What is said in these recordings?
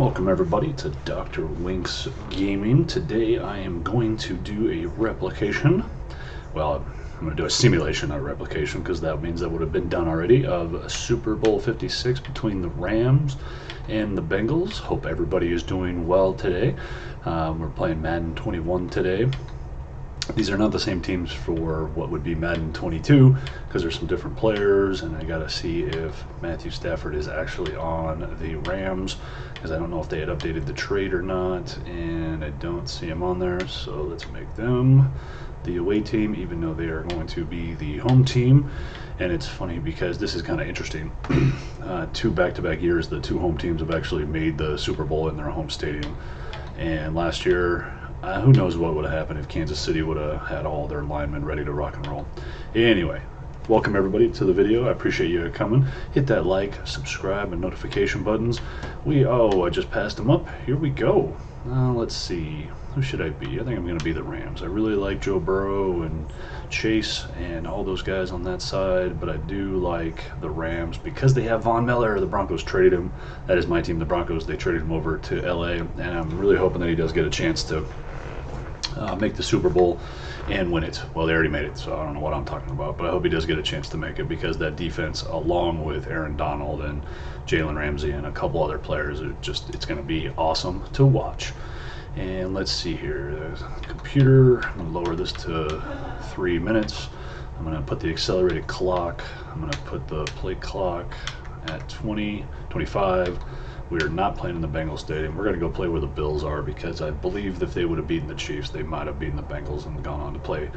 Welcome everybody to Dr. Wink's Gaming. Today I am going to do a replication. Well, I'm going to do a simulation, not a replication, because that means that would have been done already, of Super Bowl 56 between the Rams and the Bengals. Hope everybody is doing well today. We're playing Madden 21 today. These are not the same teams for what would be Madden 22 because there's some different players, and I gotta see if Matthew Stafford is actually on the Rams because I don't know if they had updated the trade or not, and I don't see him on there. So let's make them the away team, even though they are going to be the home team. And it's funny because this is kind of interesting. Two back-to-back years, the two home teams have actually made the Super Bowl in their home stadium, and last year, who knows what would have happened if Kansas City would have had all their linemen ready to rock and roll. Anyway, welcome everybody to the video. I appreciate you coming. Hit that like, subscribe, and notification buttons. I just passed them up. Here we go. Let's see. Who should I be? I think I'm going to be the Rams. I really like Joe Burrow and Chase and all those guys on that side, but I do like the Rams because they have Von Miller. The Broncos traded him. That is my team, the Broncos. They traded him over to LA, and I'm really hoping that he does get a chance to make the Super Bowl and win it. Well, they already made it, so I don't know what I'm talking about, but I hope he does get a chance to make it because that defense, along with Aaron Donald and Jalen Ramsey and a couple other players, it's going to be awesome to watch. And let's see here. There's a computer. I'm going to lower this to 3 minutes. I'm going to put the accelerated clock. I'm going to put the play clock at 25. We are not playing in the Bengals stadium. We're going to go play where the Bills are because I believe if they would have beaten the Chiefs, they might have beaten the Bengals and gone on to play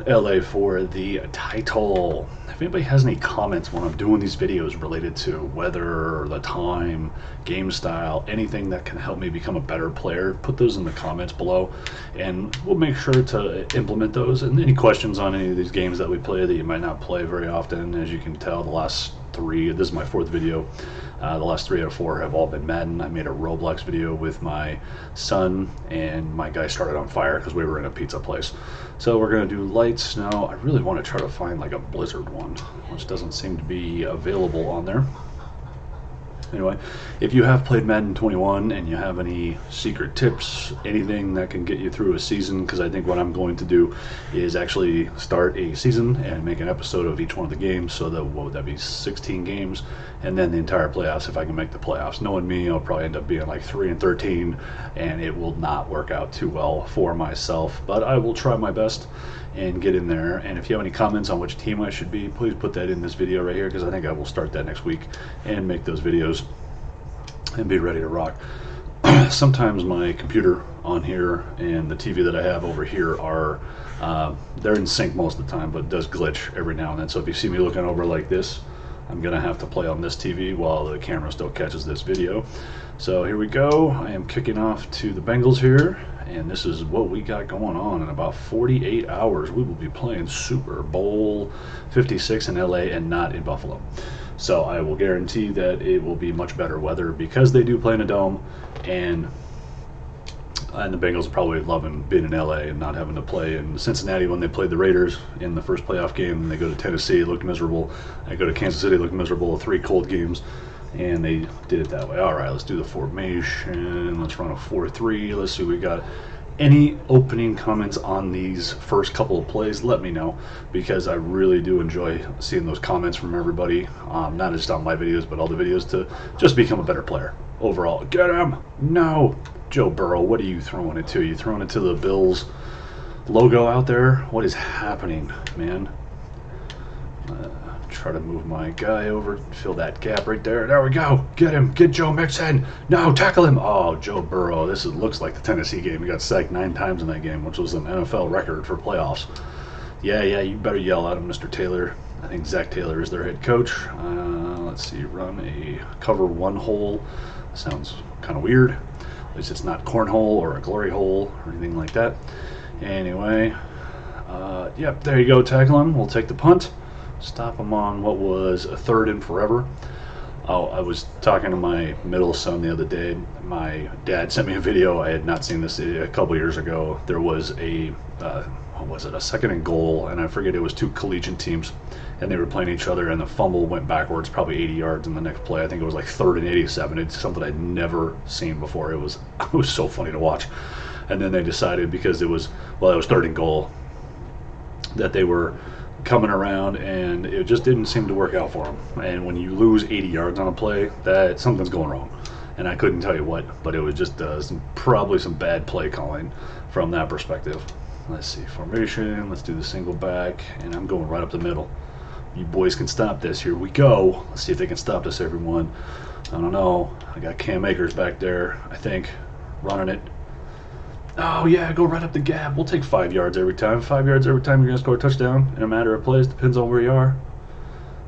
LA for the title. If anybody has any comments when I'm doing these videos related to weather, or the time, game style, anything that can help me become a better player, put those in the comments below and we'll make sure to implement those. And any questions on any of these games that we play that you might not play very often, as you can tell, the last three, this is my fourth video, the last 3 out of 4 have all been Madden. I made a Roblox video with my son, and my guy started on fire because we were in a pizza place. So we're going to do lights now. I really want to try to find like a Blizzard one, which doesn't seem to be available on there. Anyway, if you have played Madden 21 and you have any secret tips, anything that can get you through a season, because I think what I'm going to do is actually start a season and make an episode of each one of the games, so that, what would that be, 16 games, and then the entire playoffs if I can make the playoffs. Knowing me, I'll probably end up being like 3-13, and it will not work out too well for myself, but I will try my best and get in there. And if you have any comments on which team I should be, please put that in this video right here, because I think I will start that next week and make those videos and be ready to rock. Sometimes my computer on here and the TV that I have over here are they're in sync most of the time, but it does glitch every now and then. So if you see me looking over like this, I'm gonna have to play on this TV while the camera still catches this video. So here we go. I am kicking off to the Bengals here, and this is what we got going on. In about 48 hours, we will be playing Super Bowl 56 in LA and not in Buffalo. So I will guarantee that it will be much better weather because they do play in a dome, and the Bengals are probably loving being in LA and not having to play in Cincinnati. When they played the Raiders in the first playoff game, and they go to Tennessee, it looked miserable. They go to Kansas City, it looked miserable. 3 cold games, and they did it that way. All right, let's do the formation. Let's run a 4-3. Let's see what we got. Any opening comments on these first couple of plays, let me know, because I really do enjoy seeing those comments from everybody, not just on my videos, but all the videos, to just become a better player overall. Get him! No! Joe Burrow, what are you throwing it to? You throwing it to the Bills logo out there? What is happening, man? Try to move my guy over, fill that gap right there. There we go. Get him. Get Joe Mixon. No, tackle him. Oh, Joe Burrow. Looks like the Tennessee game. He got sacked 9 times in that game, which was an NFL record for playoffs. Yeah, you better yell at him, Mr. Taylor. I think Zach Taylor is their head coach. Let's see, run a cover 1 hole. Sounds kind of weird. At least it's not cornhole or a glory hole or anything like that. Anyway, yep, there you go. Tackle him. We'll take the punt. Stop him on what was a 3rd and forever. Oh, I was talking to my middle son the other day. My dad sent me a video. I had not seen this a couple years ago. There was a what was it, a second and goal, and I forget, it was two collegiate teams, and they were playing each other, and the fumble went backwards probably 80 yards in the next play. I think it was like 3rd and 87. It's something I'd never seen before. It was so funny to watch. And then they decided, because it was 3rd and goal, that they were coming around, and it just didn't seem to work out for them. And when you lose 80 yards on a play, that something's going wrong. And I couldn't tell you what, but it was just probably some bad play calling from that perspective. Let's see, formation, let's do the single back, and I'm going right up the middle. You boys can stop this. Here we go. Let's see if they can stop this, everyone. I don't know. I got Cam Akers back there, I think, running it. Oh, yeah, go right up the gap. We'll take 5 yards every time. 5 yards every time you're going to score a touchdown in a matter of plays. Depends on where you are.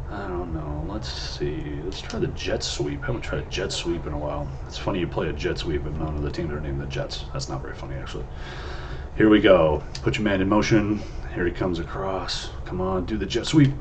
I don't know. Let's see. Let's try the jet sweep. I haven't tried a jet sweep in a while. It's funny you play a jet sweep and none of the teams are named the Jets. That's not very funny, actually. Here we go. Put your man in motion. Here he comes across. Come on, do the jet sweep.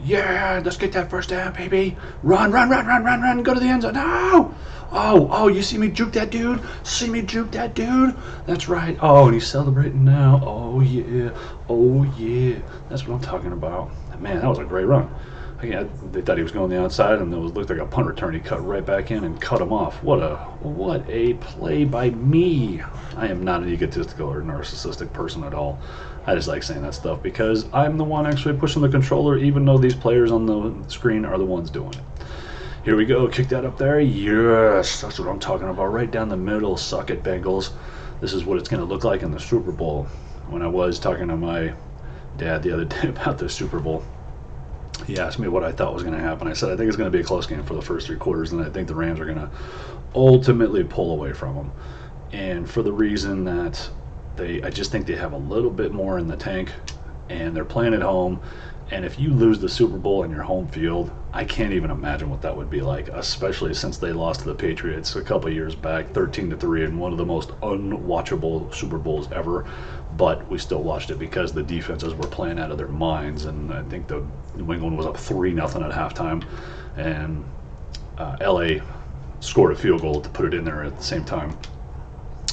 Yeah, let's get that first down, baby. Run, run, run, run, run, run. Go to the end zone. No! Oh, you see me juke that dude? See me juke that dude? That's right. Oh, and he's celebrating now. Oh, yeah. Oh, yeah. That's what I'm talking about. Man, that was a great run. Again, they thought he was going the outside, and it looked like a punt return. He cut right back in and cut him off. What a play by me. I am not an egotistical or narcissistic person at all. I just like saying that stuff because I'm the one actually pushing the controller, even though these players on the screen are the ones doing it. Here we go. Kick that up there. Yes, that's what I'm talking about. Right down the middle. Suck it, Bengals. This is what it's going to look like in the Super Bowl. When I was talking to my dad the other day about the Super Bowl, he asked me what I thought was going to happen. I said, I think it's going to be a close game for the first 3 quarters, and I think the Rams are going to ultimately pull away from them. And for the reason that I just think they have a little bit more in the tank, and they're playing at home. And if you lose the Super Bowl in your home field, I can't even imagine what that would be like, especially since they lost to the Patriots a couple of years back, 13-3, in one of the most unwatchable Super Bowls ever. But we still watched it because the defenses were playing out of their minds, and I think the New England was up 3-0 at halftime, and LA scored a field goal to put it in there at the same time.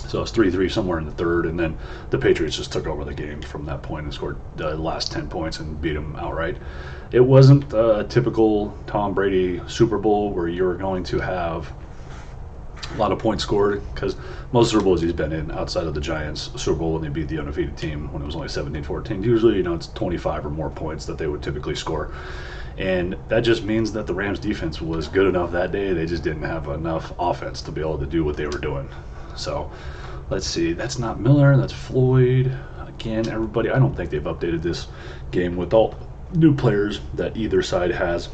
So it was 3-3 somewhere in the third, and then the Patriots just took over the game from that point and scored the last 10 points and beat them outright. It wasn't a typical Tom Brady Super Bowl where you're going to have a lot of points scored, because most Super Bowls he's been in outside of the Giants Super Bowl when they beat the undefeated team when it was only 17-14, usually it's 25 or more points that they would typically score. And that just means that the Rams defense was good enough that day. They just didn't have enough offense to be able to do what they were doing. So let's see, that's not Miller, that's Floyd. Again, everybody, I don't think they've updated this game with all new players that either side has,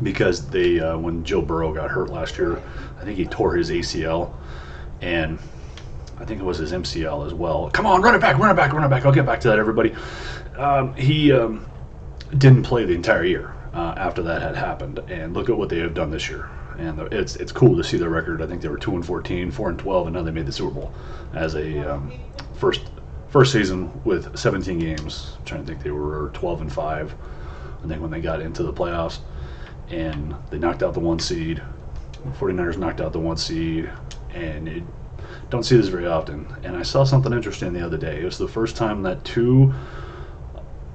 because they when Joe Burrow got hurt last year, I think he tore his ACL, and I think it was his MCL as well. Come on, run it back, run it back, run it back. I'll get back to that, everybody. He didn't play the entire year after that had happened, and look at what they have done this year. And it's cool to see their record. I think they were 2-14, 4-12, and now they made the Super Bowl as a first season with 17 games. I'm trying to think, they were 12-5, I think, when they got into the playoffs, and they knocked out the 1 seed. 49ers knocked out the 1 seed, and you don't see this very often. And I saw something interesting the other day. It was the first time that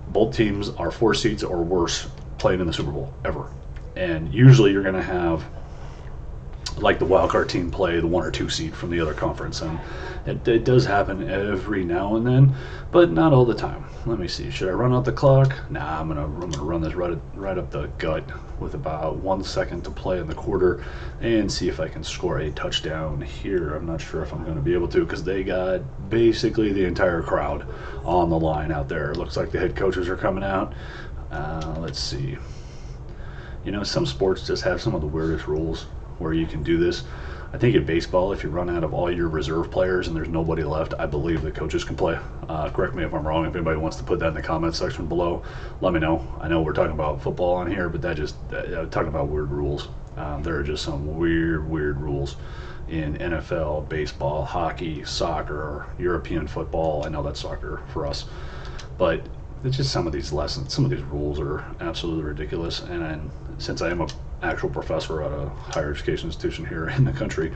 both teams are 4 seeds or worse playing in the Super Bowl ever. And usually you're going to have, like, the wild card team play the 1 or 2 seed from the other conference, and it does happen every now and then, but not all the time. Let me see. Should I run out the clock? Nah, I'm gonna run this right up the gut with about 1 second to play in the quarter, and see if I can score a touchdown here. I'm not sure if I'm going to be able to, because they got basically the entire crowd on the line out there. It looks like the head coaches are coming out. Let's see. You know, some sports just have some of the weirdest rules where you can do this. I think in baseball, if you run out of all your reserve players and there's nobody left, I believe the coaches can play. Correct me if I'm wrong. If anybody wants to put that in the comments section below, let me know. I know we're talking about football on here, but talking about weird rules. There are just some weird rules in NFL, baseball, hockey, soccer, European football. I know that's soccer for us, but it's just some of these lessons, some of these rules are absolutely ridiculous. And since I am actual professor at a higher education institution here in the country,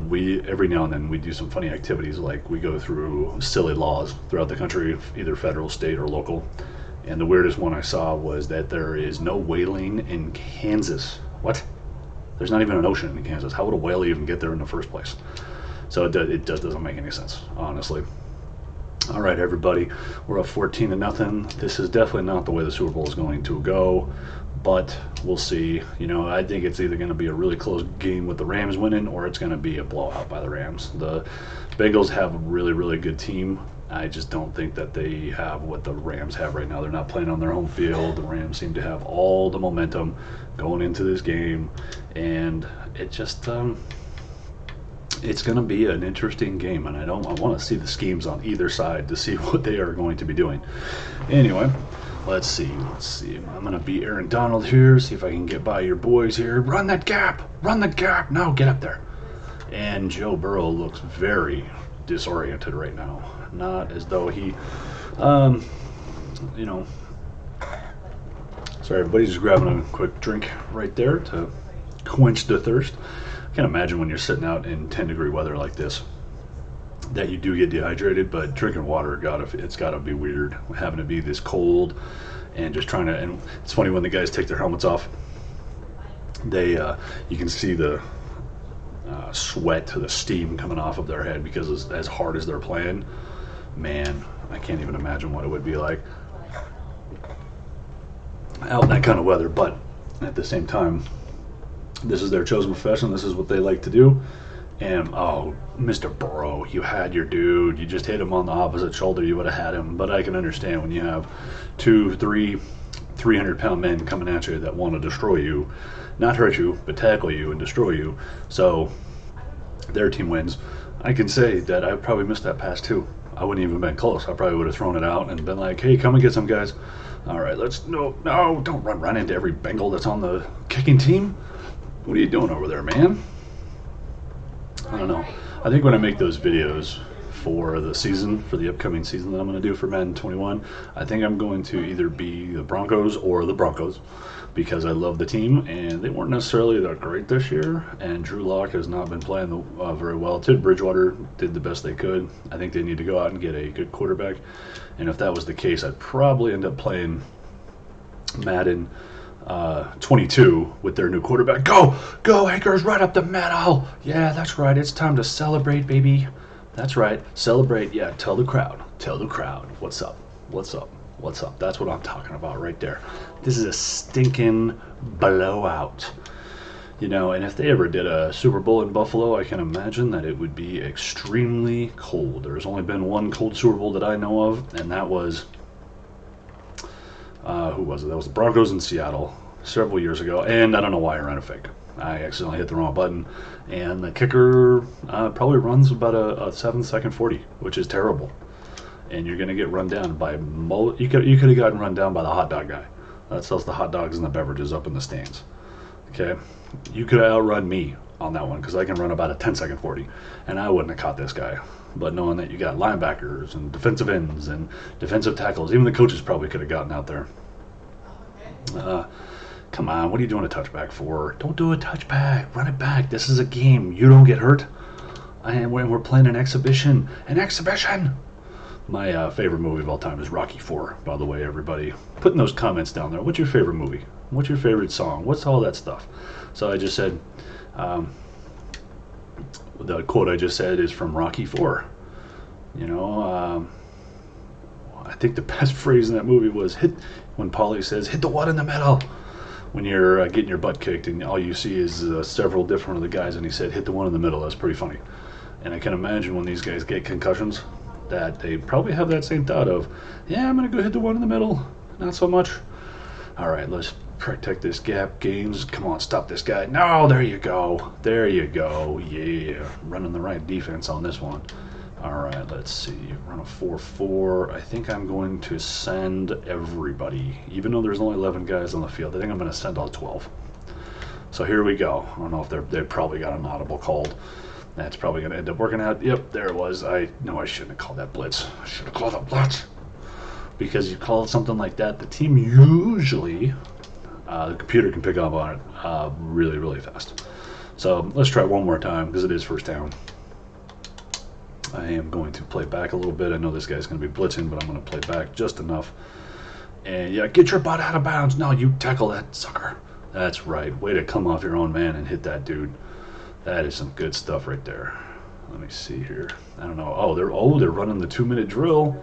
we every now and then we do some funny activities, like we go through silly laws throughout the country, either federal, state, or local. And the weirdest one I saw was that there is no whaling in Kansas. What? There's not even an ocean in Kansas. How would a whale even get there in the first place? So it just doesn't make any sense, honestly. All right, everybody, we're up 14-0. This is definitely not the way the Super Bowl is going to go, but we'll see. You know, I think it's either going to be a really close game with the Rams winning, or it's going to be a blowout by the Rams. The Bengals have a really, really good team. I just don't think that they have what the Rams have right now. They're not playing on their home field. The Rams seem to have all the momentum going into this game, and it just it's going to be an interesting game, and I want to see the schemes on either side to see what they are going to be doing. Anyway, let's see. I'm going to be Aaron Donald here, see if I can get by your boys here. Run that gap! No, get up there. And Joe Burrow looks very disoriented right now. Not as though he, you know. Sorry, everybody's just grabbing a quick drink right there to quench the thirst. I can't imagine when you're sitting out in 10-degree weather like this that you do get dehydrated, but drinking water, it's got to be weird having to be this cold and just trying to. And it's funny when the guys take their helmets off, they you can see the sweat, the steam coming off of their head because as hard as they're playing. Man, I can't even imagine what it would be like out in that kind of weather. But at the same time, this is their chosen profession. This is what they like to do. And, oh, Mr. Burrow, you had your dude. You just hit him on the opposite shoulder. You would have had him. But I can understand when you have 300-pound men coming at you that want to destroy you. Not hurt you, but tackle you and destroy you. So their team wins. I can say that I probably missed that pass too. I wouldn't even been close. I probably would have thrown it out and been like, hey, come and get some guys. All right, no, don't run into every Bengal that's on the kicking team. What are you doing over there, man? I don't know. I think when I make those videos for the season, for the upcoming season that I'm going to do for Madden 21, I think I'm going to either be the Broncos or the Broncos, because I love the team, and they weren't necessarily that great this year, and Drew Lock has not been playing very well. Ted Bridgewater did the best they could. I think they need to go out and get a good quarterback, and if that was the case, I'd probably end up playing Madden 22 with their new quarterback. Go Akers, right up the middle. Yeah, that's right. It's time to celebrate, baby. That's right. Celebrate. Yeah, tell the crowd. What's up? That's what I'm talking about right there. This is a stinking blowout. You know, and if they ever did a Super Bowl in Buffalo, I can imagine that it would be extremely cold. There's only been one cold Super Bowl that I know of, and that was who was it? That was the Broncos in Seattle several years ago, and I don't know why I ran a fake. I accidentally hit the wrong button, and the kicker probably runs about a 7-second 40, which is terrible. And you're going to get run down by you could have gotten run down by the hot dog guy that sells the hot dogs and the beverages up in the stands. Okay, you could have outrun me on that one because I can run about a 10-second 40, and I wouldn't have caught this guy. But knowing that you got linebackers and defensive ends and defensive tackles, even the coaches probably could have gotten out there. Come on, what are you doing a touchback for? Don't do a touchback. Run it back. This is a game. You don't get hurt. And we're playing an exhibition. My favorite movie of all time is Rocky IV, by the way, everybody. Put in those comments down there. What's your favorite movie? What's your favorite song? What's all that stuff? So I just said, the quote I just said is from Rocky IV. You know, I think the best phrase in that movie was when Paulie says, hit the one in the middle. When you're getting your butt kicked and all you see is several different of the guys, and he said, hit the one in the middle. That's pretty funny. And I can imagine when these guys get concussions, that they probably have that same thought of, yeah, I'm going to go hit the one in the middle. Not so much. All right, let's protect this gap. Games, come on, stop this guy. No, there you go. Yeah, running the right defense on this one. All right, let's see. Run a 4-4. I think I'm going to send everybody, even though there's only 11 guys on the field. I think I'm going to send all 12. So here we go. I don't know if they probably got an audible called. That's probably going to end up working out. Yep, there it was. I shouldn't have called that blitz. I should have called it blitz. Because you call it something like that, the team usually The computer can pick up on it really, really fast. So let's try one more time because it is first down. I am going to play back a little bit. I know this guy's going to be blitzing, but I'm going to play back just enough. And yeah, get your butt out of bounds. No, you tackle that sucker. That's right. Way to come off your own man and hit that dude. That is some good stuff right there. Let me see here. I don't know. Oh, they're running the 2-minute drill.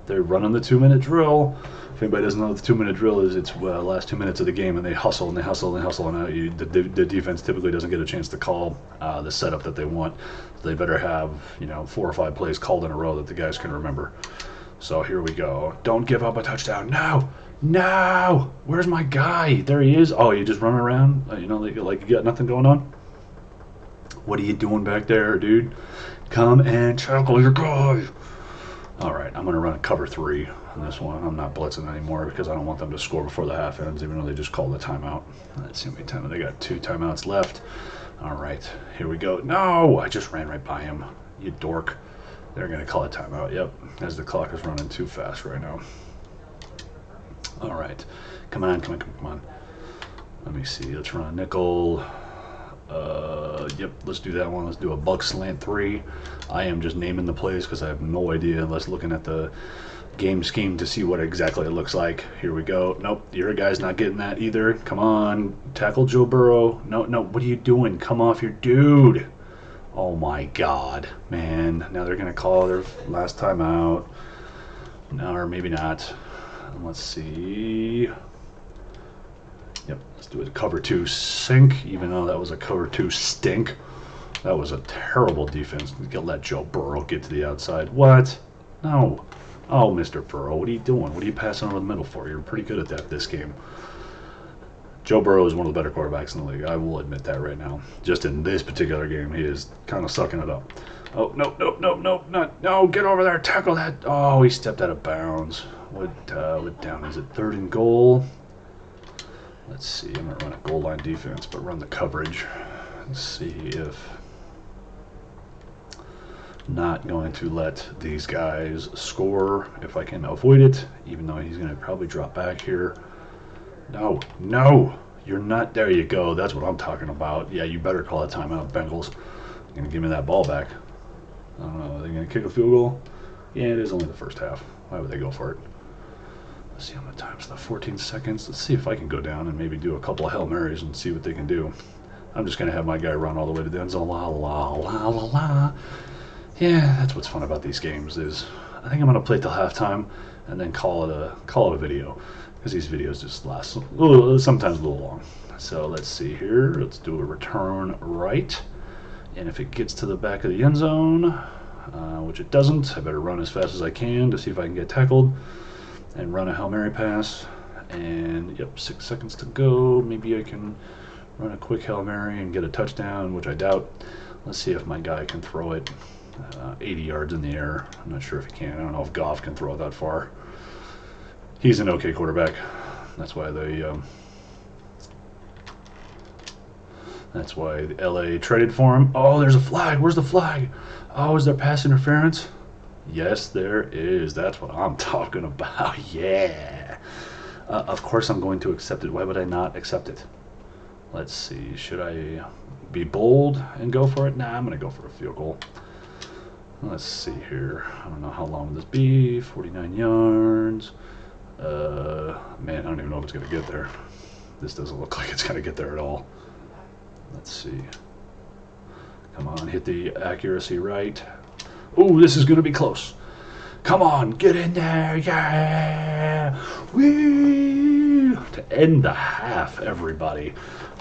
They're running the 2-minute drill. If anybody doesn't know what the 2-minute drill is, it's last 2 minutes of the game, and they hustle and they hustle and they hustle, and the defense typically doesn't get a chance to call the setup that they want. So they better have 4 or 5 plays called in a row that the guys can remember. So here we go. Don't give up a touchdown. No, no. Where's my guy? There he is. Oh, you just running around? Like you got nothing going on? What are you doing back there, dude? Come and tackle your guy. All right, I'm going to run a cover 3 on this one. I'm not blitzing anymore because I don't want them to score before the half ends, even though they just called a timeout. Let's see how many times. They got 2 timeouts left. All right, here we go. No, I just ran right by him. You dork. They're going to call a timeout. Yep, as the clock is running too fast right now. All right, come on. Let me see. Let's run a nickel. Yep, let's do that one. Let's do a buck slant 3. I am just naming the plays because I have no idea unless looking at the game scheme to see what exactly it looks like. Here we go. Nope, your guy's not getting that either. Come on, tackle Joe Burrow. No, what are you doing? Come off your dude. Oh my God, man. Now they're going to call their last time out. No, or maybe not. Let's see. Yep, let's do a cover 2 sink, even though that was a cover 2 stink. That was a terrible defense. Let Joe Burrow get to the outside. What? No. Oh, Mr. Burrow, what are you doing? What are you passing over the middle for? You're pretty good at that this game. Joe Burrow is one of the better quarterbacks in the league. I will admit that right now. Just in this particular game, he is kind of sucking it up. Oh, no, get over there, tackle that. Oh, he stepped out of bounds. What down is it? 3rd and goal. Let's see, I'm going to run a goal line defense, but run the coverage. Let's see if... Not going to let these guys score if I can avoid it, even though he's going to probably drop back here. No, you're not. There you go. That's what I'm talking about. Yeah, you better call a timeout, Bengals. You're going to give me that ball back. I don't know. Are they going to kick a field goal? Yeah, it is only the first half. Why would they go for it? Let's see how many times. 14 seconds. Let's see if I can go down and maybe do a couple of Hail Marys and see what they can do. I'm just going to have my guy run all the way to the end zone. La. Yeah, that's what's fun about these games is I think I'm going to play till halftime and then call it a video because these videos just last sometimes a little long. So let's see here. Let's do a return right. And if it gets to the back of the end zone, which it doesn't, I better run as fast as I can to see if I can get tackled and run a Hail Mary pass. And yep, 6 seconds to go. Maybe I can run a quick Hail Mary and get a touchdown, which I doubt. Let's see if my guy can throw it 80 yards in the air. I'm not sure if he can. I don't know if Goff can throw it that far. He's an okay quarterback. That's why the LA traded for him. Oh, there's a flag. Where's the flag? Oh, is there pass interference? Yes, there is. That's what I'm talking about. Yeah. Of course I'm going to accept it. Why would I not accept it? Let's see. Should I be bold and go for it? Nah, I'm going to go for a field goal. Let's see here. I don't know how long will this be. 49 yards. Man, I don't even know if it's going to get there. This doesn't look like it's going to get there at all. Let's see. Come on, hit the accuracy right. Oh, this is going to be close. Come on, get in there. Yeah. Whee! To end the half, everybody.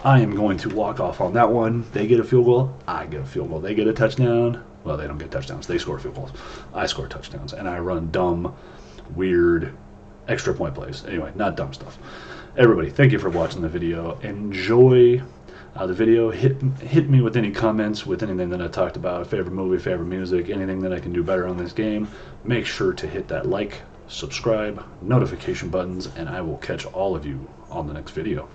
I am going to walk off on that one. They get a field goal. I get a field goal. They get a touchdown. Well, they don't get touchdowns. They score field goals. I score touchdowns. And I run dumb, weird, extra point plays. Anyway, not dumb stuff. Everybody, thank you for watching the video. Enjoy the video. Hit me with any comments, with anything that I talked about, favorite movie, favorite music, anything that I can do better on this game. Make sure to hit that like, subscribe, notification buttons, and I will catch all of you on the next video.